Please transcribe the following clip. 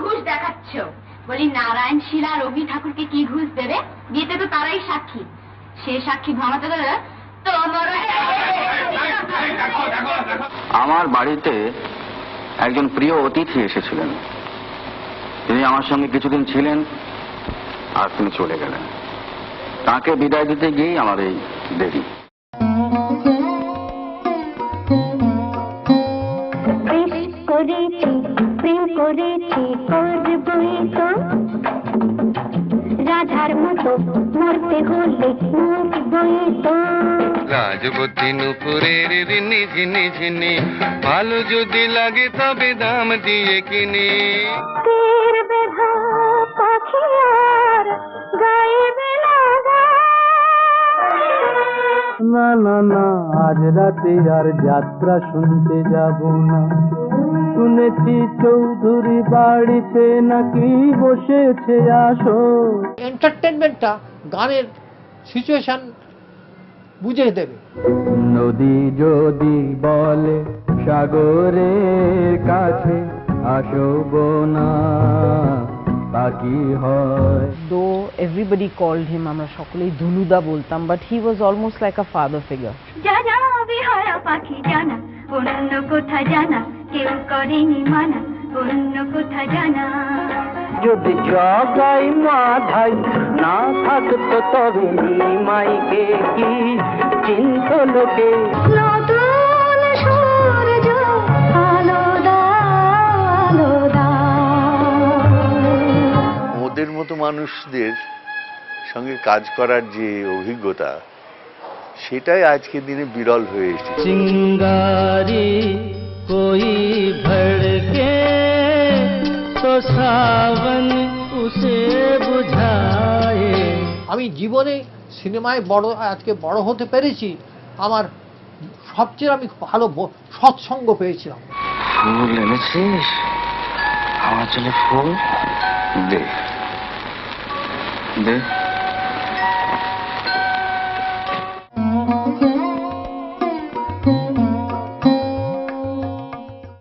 ঘুষ দেখাচ্ছ? বলি নারায়ণ শিলা রবি ঠাকুরকে কি ঘুষ দেবে? বিয়েতে তো তারাই সাক্ষী। সে সাক্ষী ভাঙাতে গেলে আমার বাড়িতে একজন প্রিয় অতিথি এসেছিলেন। তিনি আমার সঙ্গে কিছুদিন ছিলেন আর তিনি চলে গেলেন। তাকে বিদায় দিতে গিয়েই আমার এই দেরি। রাধার মতো মরতে হলে রাজবতী নুপুরের রিনি ঝিনি ঝিনি, ভালো যদি লাগে তবে দাম দিয়ে কিনি। পাখি আর গাইবে না না না, আজ রাতে আর যাত্রা শুনতে যাব না। শুনেছি চৌধুরী বাড়িতে নাকি বসেছে আসো। এন্টারটেনমেন্টটা গানের সিচুয়েশন বুঝে দেবে। নদী যদি বলে সাগরের কাছে আসব না, তা কি হয়? Though everybody called him, আমরা সকলেই ধনুদা বলতাম, but he was almost like a father figure. জানা বিহারা পাখি জানা, অন্য কোথা জানা, কেউ করেনি মানা, অন্য কোথা জানা। যদি জগাই মাধাই না থাকতো তবে মাইকে কি চিন্ত লোকে। নতুন সূর্য আলো দাও। ওদের মতো মানুষদের সঙ্গে কাজ করার যে অভিজ্ঞতা, সেটাই আজকের দিনে বিরল হয়ে এসেছে। চিঙ্গারি কোই ভড়কে তো সাবন উসে বুঝায়ে। আমি জীবনে সিনেমায় আজকে বড় হতে পেরেছি। আমার সবচেয়ে আমি ভালো সৎসঙ্গ পেয়েছিলাম। ফুল এনেছিস আমার জন্য? ফুল দে দে।